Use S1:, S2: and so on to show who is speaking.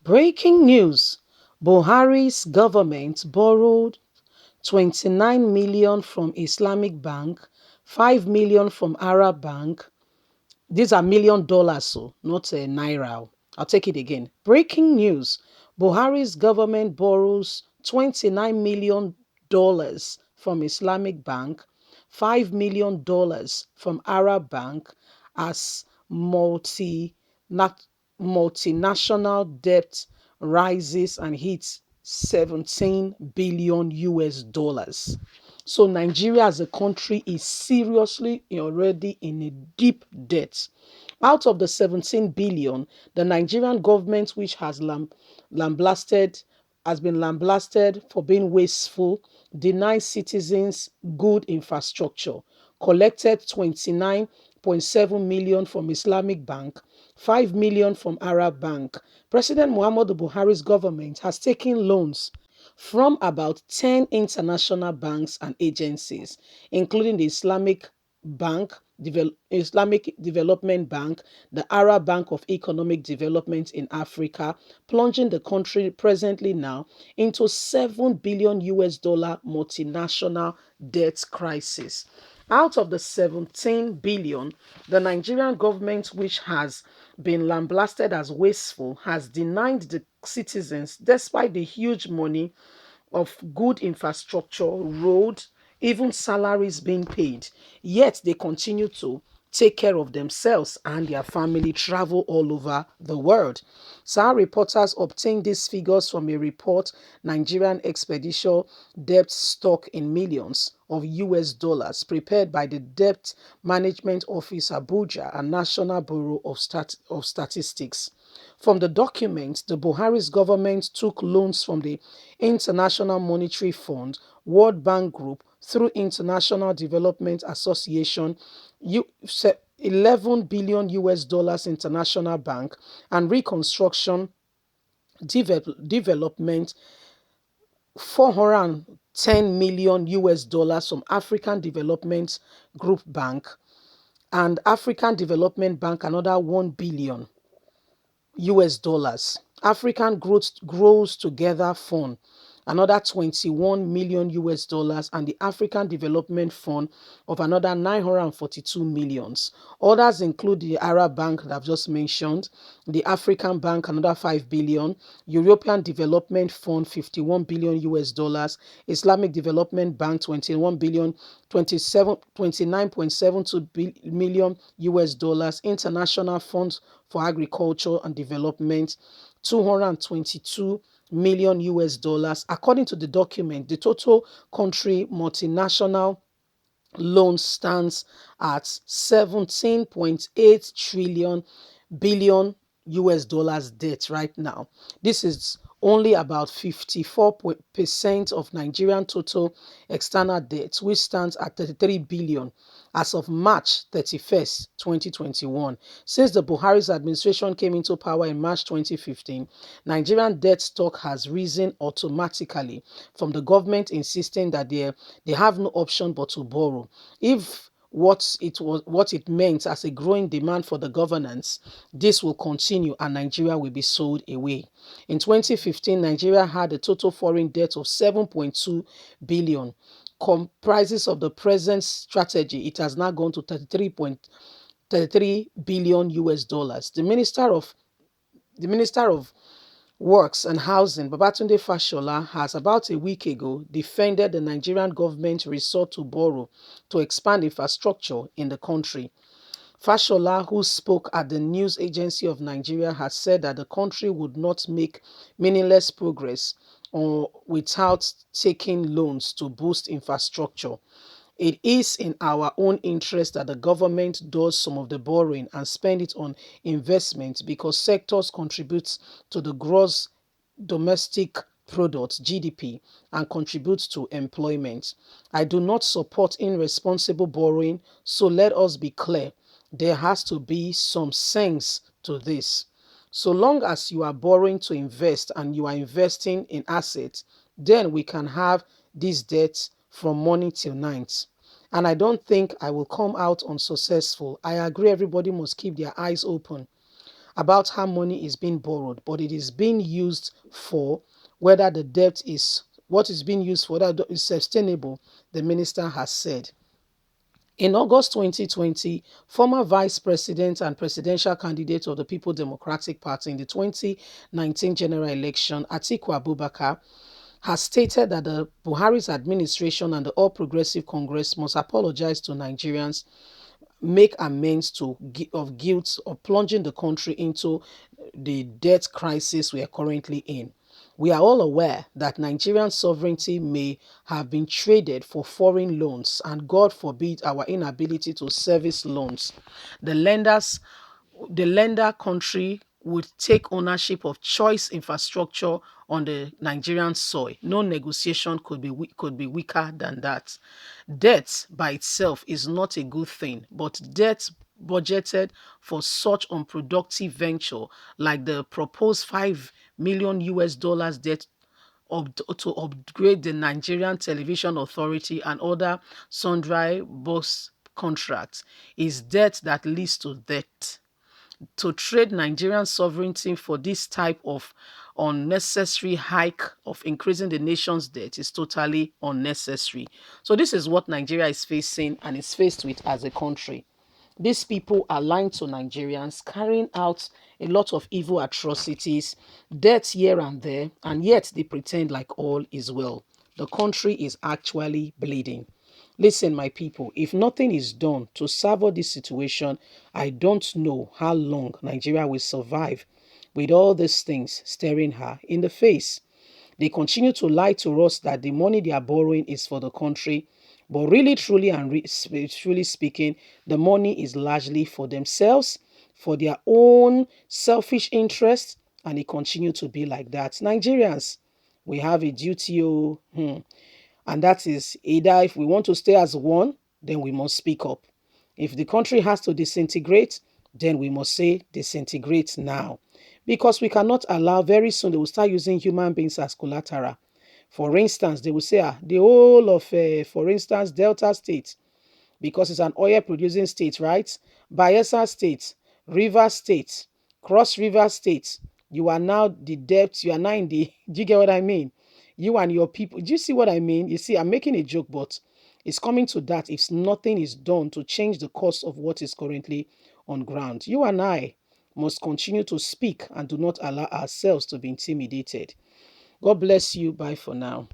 S1: Breaking news. Buhari's government borrowed 29 million from Islamic Bank, 5 million from Arab Bank. These are million dollars, so not a naira. I'll take it again. Breaking news. Buhari's government borrows $29 million from Islamic Bank, $5 million from Arab Bank as multinational debt rises and hits 17 billion US dollars. So Nigeria as a country is seriously already in a deep debt. Out of the 17 billion, the Nigerian government, which lambasted, has been lambasted for being wasteful, denied citizens good infrastructure, collected 29.7 million from Islamic Bank, 5 million from Arab Bank. President Muhammadu Buhari's government has taken loans from about 10 international banks and agencies, including the Islamic Development Bank, the Arab Bank of Economic Development in Africa, plunging the country presently now into 7 billion US dollar multinational debt crisis. Out of the 17 billion, the Nigerian government, which has been lambasted as wasteful, has denied the citizens, despite the huge money of good infrastructure, road, even salaries being paid. Yet they continue to take care of themselves and their family, travel all over the world. SAR reporters obtained these figures from a report Nigerian expedition debt stock in millions of US dollars prepared by the Debt Management Office Abuja and National Bureau of Statistics. From the documents, the Buhari's government took loans from the International Monetary Fund, World Bank Group, through International Development Association, 11 billion US dollars International Bank, and Reconstruction Development, 410 million US dollars from African Development Group Bank, and African Development Bank another 1 billion US dollars. African Growth Grows Together Fund, another 21 million US dollars, and the African Development Fund of another 942 millions. Others include the Arab Bank that I've just mentioned, the African Bank, another 5 billion, European Development Fund, 51 billion US dollars, Islamic Development Bank, 21 billion, 29.72 million US dollars, International Funds for Agriculture and Development, 222 million US dollars. According to the document, the total country multinational loan stands at 17.8 trillion billion US dollars debt right now. This is only about 54% of Nigerian total external debt, which stands at 33 billion as of March 31st, 2021. Since the Buhari's administration came into power in March 2015, Nigerian debt stock has risen automatically, from the government insisting that they have no option but to borrow. If what it meant as a growing demand for the governance, this will continue and Nigeria will be sold away. In 2015, Nigeria had a total foreign debt of 7.2 billion. Comprises of the present strategy, it has now gone to 33 billion US dollars. The Minister of Works and Housing, Babatunde Fashola, has about a week ago defended the Nigerian government's resort to borrow to expand infrastructure in the country. Fashola, who spoke at the News Agency of Nigeria, has said that the country would not make meaningless progress or without taking loans to boost infrastructure. It is in our own interest that the government does some of the borrowing and spend it on investment, because sectors contribute to the gross domestic product (GDP) and contributes to employment. I do not support irresponsible borrowing, so let us be clear. There has to be some sense to this. So long as you are borrowing to invest and you are investing in assets, then we can have these debts from morning till night. And I don't think I will come out unsuccessful. I agree everybody must keep their eyes open. about how money is being borrowed, but it is being used for, whether the debt is what is being used for, that is sustainable, the minister has said. In August 2020, former vice president and presidential candidate of the People Democratic Party in the 2019 general election, Atiku Abubakar, has stated that the Buhari's administration and the All Progressive Congress must apologize to Nigerians, make amends of guilt of plunging the country into the debt crisis we are currently in. We are all aware that Nigerian sovereignty may have been traded for foreign loans, and God forbid our inability to service loans. The lenders the lender country would take ownership of choice infrastructure on the Nigerian soil. No negotiation could be weaker than that. Debt by itself is not a good thing, but debt budgeted for such unproductive venture like the proposed 5 million US dollars debt to upgrade the Nigerian Television Authority and other sundry bus contracts is debt that leads to debt. To trade Nigerian sovereignty for this type of unnecessary hike of increasing the nation's debt is totally unnecessary. So this is what Nigeria is facing and is faced with as a country. These people are lying to Nigerians, carrying out a lot of evil atrocities, deaths here and there, and yet they pretend like all is well. The country is actually bleeding. Listen, my people, if nothing is done to salve this situation, I don't know how long Nigeria will survive with all these things staring her in the face. They continue to lie to us that the money they are borrowing is for the country. But really, truly, and truly speaking, the money is largely for themselves, for their own selfish interests, and it continues to be like that. Nigerians, we have a duty, and that is either if we want to stay as one, then we must speak up. If the country has to disintegrate, then we must say disintegrate now. Because we cannot allow, very soon they will start using human beings as collateral. For instance, they will say, the whole of, for instance, Delta State, because it's an oil producing state, right? Bayelsa State, River State, Cross River State. You are now the debt, you are now in the, do you get what I mean? You and your people, do you see what I mean? You see, I'm making a joke, but it's coming to that if nothing is done to change the course of what is currently on ground. You and I must continue to speak and do not allow ourselves to be intimidated. God bless you. Bye for now.